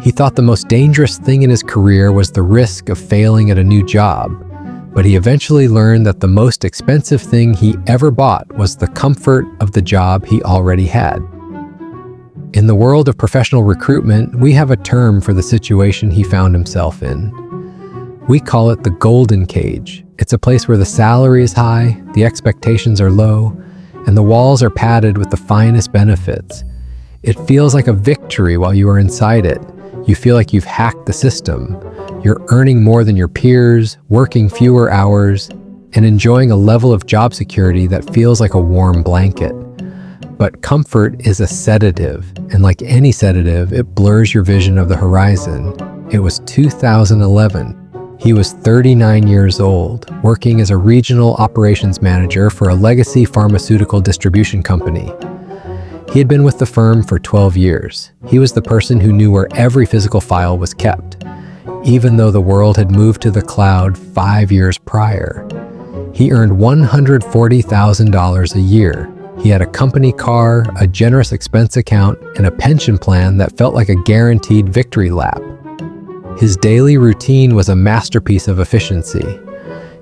He thought the most dangerous thing in his career was the risk of failing at a new job, but he eventually learned that the most expensive thing he ever bought was the comfort of the job he already had. In the world of professional recruitment, we have a term for the situation he found himself in. We call it the golden cage. It's a place where the salary is high, the expectations are low, and the walls are padded with the finest benefits. It feels like a victory while you are inside it. You feel like you've hacked the system. You're earning more than your peers, working fewer hours, and enjoying a level of job security that feels like a warm blanket. But comfort is a sedative, and like any sedative, it blurs your vision of the horizon. It was 2011. He was 39 years old, working as a regional operations manager for a legacy pharmaceutical distribution company. He had been with the firm for 12 years. He was the person who knew where every physical file was kept, even though the world had moved to the cloud 5 years prior. He earned $140,000 a year. He had a company car, a generous expense account, and a pension plan that felt like a guaranteed victory lap. His daily routine was a masterpiece of efficiency.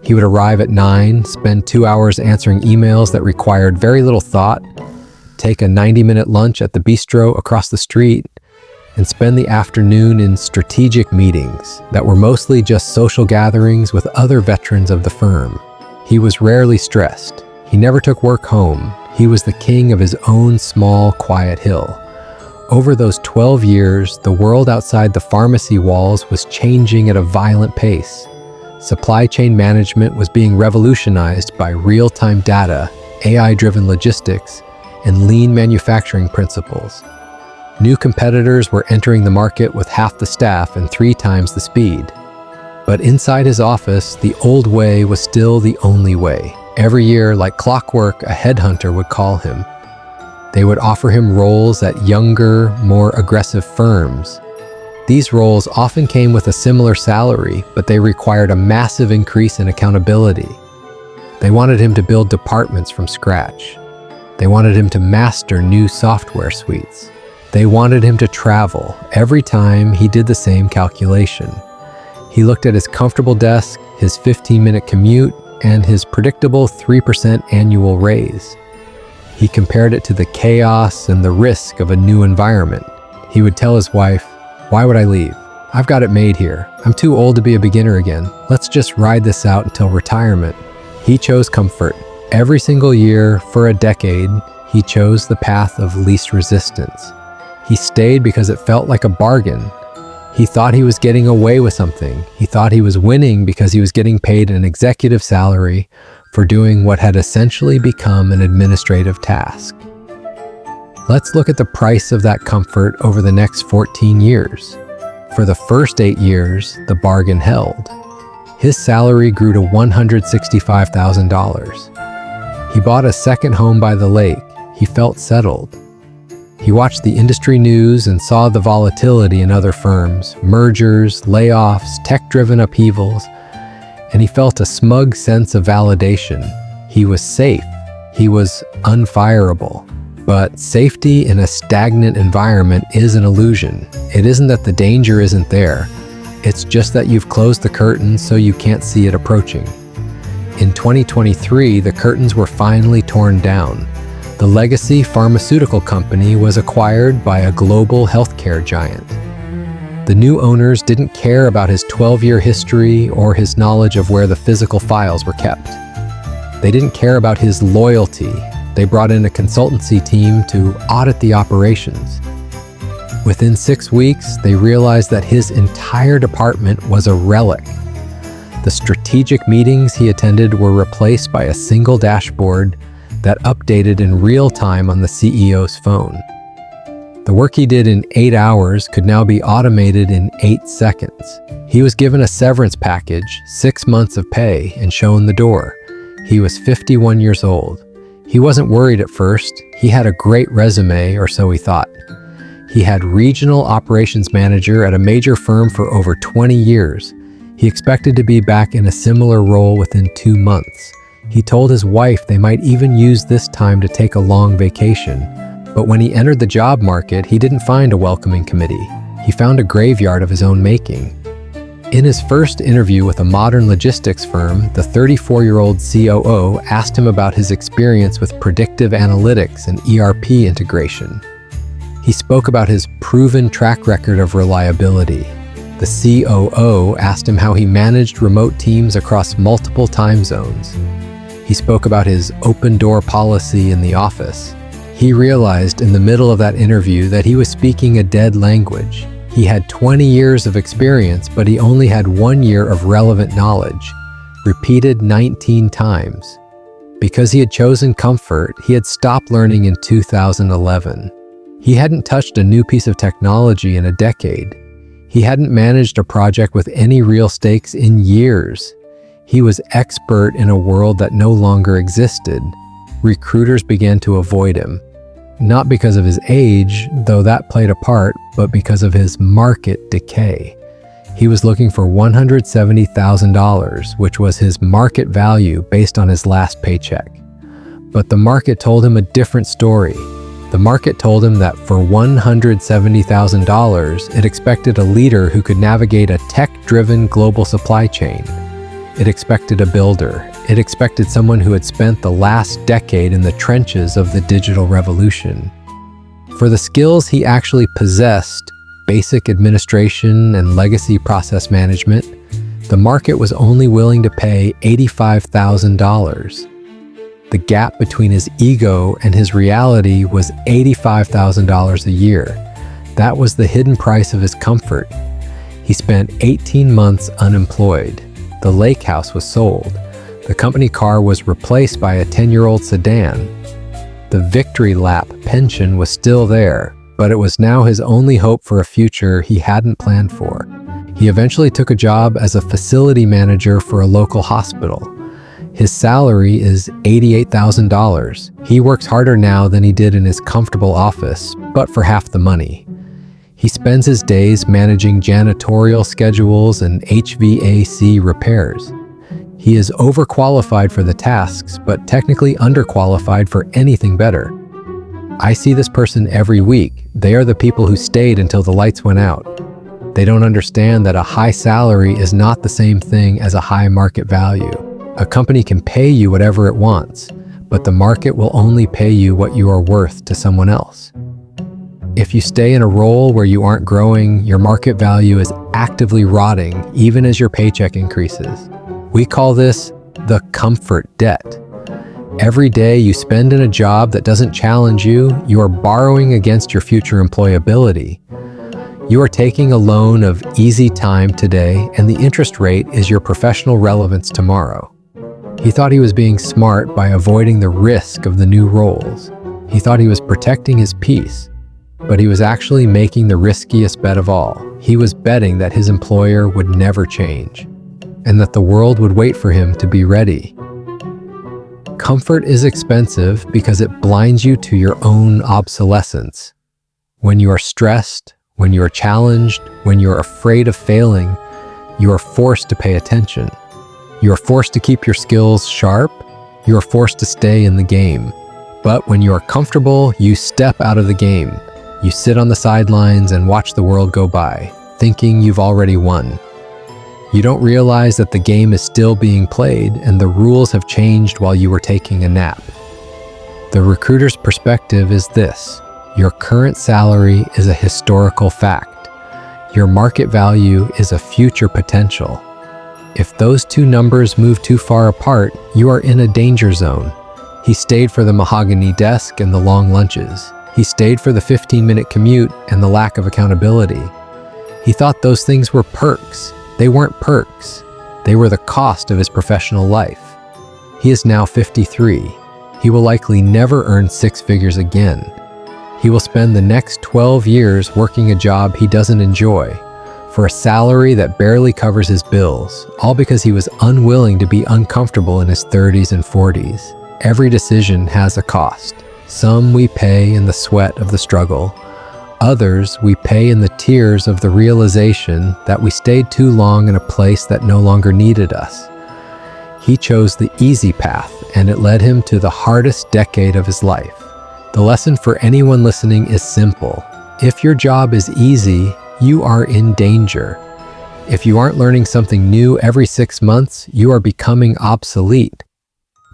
He would arrive at 9, spend 2 hours answering emails that required very little thought, take a 90-minute lunch at the bistro across the street, and spend the afternoon in strategic meetings that were mostly just social gatherings with other veterans of the firm. He was rarely stressed. He never took work home. He was the king of his own small, quiet hill. Over those 12 years, the world outside the pharmacy walls was changing at a violent pace. Supply chain management was being revolutionized by real-time data, AI-driven logistics, and lean manufacturing principles. New competitors were entering the market with half the staff and 3 times the speed. But inside his office, the old way was still the only way. Every year, like clockwork, a headhunter would call him. They would offer him roles at younger, more aggressive firms. These roles often came with a similar salary, but they required a massive increase in accountability. They wanted him to build departments from scratch. They wanted him to master new software suites. They wanted him to travel every time he did the same calculation. He looked at his comfortable desk, his 15-minute commute, and his predictable 3% annual raise. He compared it to the chaos and the risk of a new environment. He would tell his wife, "Why would I leave? I've got it made here. I'm too old to be a beginner again. Let's just ride this out until retirement." He chose comfort. Every single year, for a decade, he chose the path of least resistance. He stayed because it felt like a bargain. He thought he was getting away with something. He thought he was winning because he was getting paid an executive salary for doing what had essentially become an administrative task. Let's look at the price of that comfort over the next 14 years. For the first 8 years, the bargain held. His salary grew to $165,000. He bought a second home by the lake. He felt settled. He watched the industry news and saw the volatility in other firms, mergers, layoffs, tech-driven upheavals, and he felt a smug sense of validation. He was safe. He was unfireable. But safety in a stagnant environment is an illusion. It isn't that the danger isn't there. It's just that you've closed the curtains so you can't see it approaching. In 2023, the curtains were finally torn down. The legacy pharmaceutical company was acquired by a global healthcare giant. The new owners didn't care about his 12-year history or his knowledge of where the physical files were kept. They didn't care about his loyalty. They brought in a consultancy team to audit the operations. Within 6 weeks, they realized that his entire department was a relic. The strategic meetings he attended were replaced by a single dashboard that updated in real time on the CEO's phone. The work he did in 8 hours could now be automated in 8 seconds. He was given a severance package, 6 months of pay, and shown the door. He was 51 years old. He wasn't worried at first. He had a great resume, or so he thought. He had regional operations manager at a major firm for over 20 years. He expected to be back in a similar role within 2 months. He told his wife they might even use this time to take a long vacation. But when he entered the job market, he didn't find a welcoming committee. He found a graveyard of his own making. In his first interview with a modern logistics firm, the 34-year-old COO asked him about his experience with predictive analytics and ERP integration. He spoke about his proven track record of reliability. The COO asked him how he managed remote teams across multiple time zones. He spoke about his open-door policy in the office. He realized in the middle of that interview that he was speaking a dead language. He had 20 years of experience, but he only had 1 year of relevant knowledge, repeated 19 times. Because he had chosen comfort, he had stopped learning in 2011. He hadn't touched a new piece of technology in a decade. He hadn't managed a project with any real stakes in years. He was expert in a world that no longer existed. Recruiters began to avoid him. Not because of his age, though that played a part, but because of his market decay. He was looking for $170,000, which was his market value based on his last paycheck. But the market told him a different story. The market told him that for $170,000, it expected a leader who could navigate a tech-driven global supply chain. It expected a builder. It expected someone who had spent the last decade in the trenches of the digital revolution. For the skills he actually possessed, basic administration and legacy process management, the market was only willing to pay $85,000. The gap between his ego and his reality was $85,000 a year. That was the hidden price of his comfort. He spent 18 months unemployed. The lake house was sold. The company car was replaced by a 10-year-old sedan. The victory lap pension was still there, but it was now his only hope for a future he hadn't planned for. He eventually took a job as a facility manager for a local hospital. His salary is $88,000. He works harder now than he did in his comfortable office, but for half the money. He spends his days managing janitorial schedules and HVAC repairs. He is overqualified for the tasks, but technically underqualified for anything better. I see this person every week. They are the people who stayed until the lights went out. They don't understand that a high salary is not the same thing as a high market value. A company can pay you whatever it wants, but the market will only pay you what you are worth to someone else. If you stay in a role where you aren't growing, your market value is actively rotting even as your paycheck increases. We call this the comfort debt. Every day you spend in a job that doesn't challenge you, you are borrowing against your future employability. You are taking a loan of easy time today, and the interest rate is your professional relevance tomorrow. He thought he was being smart by avoiding the risk of the new roles. He thought he was protecting his peace. But he was actually making the riskiest bet of all. He was betting that his employer would never change, and that the world would wait for him to be ready. Comfort is expensive because it blinds you to your own obsolescence. When you are stressed, when you are challenged, when you are afraid of failing, you are forced to pay attention. You are forced to keep your skills sharp. You are forced to stay in the game. But when you are comfortable, you step out of the game. You sit on the sidelines and watch the world go by, thinking you've already won. You don't realize that the game is still being played and the rules have changed while you were taking a nap. The recruiter's perspective is this: your current salary is a historical fact. Your market value is a future potential. If those two numbers move too far apart, you are in a danger zone. He stayed for the mahogany desk and the long lunches. He stayed for the 15-minute commute and the lack of accountability. He thought those things were perks. They weren't perks. They were the cost of his professional life. He is now 53. He will likely never earn 6 figures again. He will spend the next 12 years working a job he doesn't enjoy for a salary that barely covers his bills, all because he was unwilling to be uncomfortable in his 30s and 40s. Every decision has a cost. Some we pay in the sweat of the struggle. Others we pay in the tears of the realization that we stayed too long in a place that no longer needed us. He chose the easy path, and it led him to the hardest decade of his life. The lesson for anyone listening is simple. If your job is easy, you are in danger. If you aren't learning something new every 6 months, you are becoming obsolete.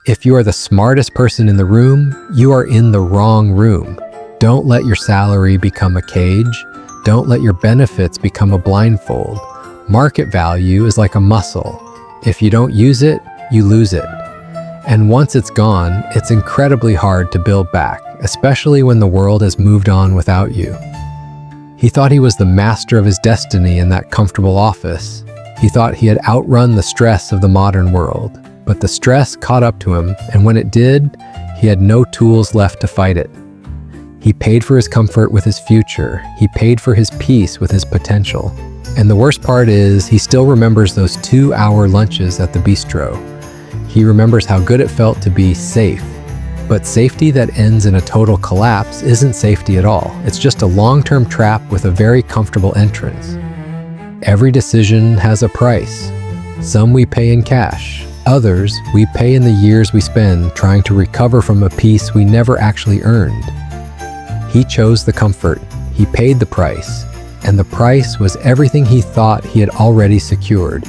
If you are the smartest person in the room, you are in the wrong room. Don't let your salary become a cage. Don't let your benefits become a blindfold. Market value is like a muscle. If you don't use it, you lose it. And once it's gone, it's incredibly hard to build back, especially when the world has moved on without you. He thought he was the master of his destiny in that comfortable office. He thought he had outrun the stress of the modern world. But the stress caught up to him, and when it did, he had no tools left to fight it. He paid for his comfort with his future. He paid for his peace with his potential. And the worst part is, he still remembers those 2-hour lunches at the bistro. He remembers how good it felt to be safe. But safety that ends in a total collapse isn't safety at all. It's just a long-term trap with a very comfortable entrance. Every decision has a price. Some we pay in cash. Others we pay in the years we spend trying to recover from a peace we never actually earned. He chose the comfort. He paid the price. And the price was everything he thought he had already secured.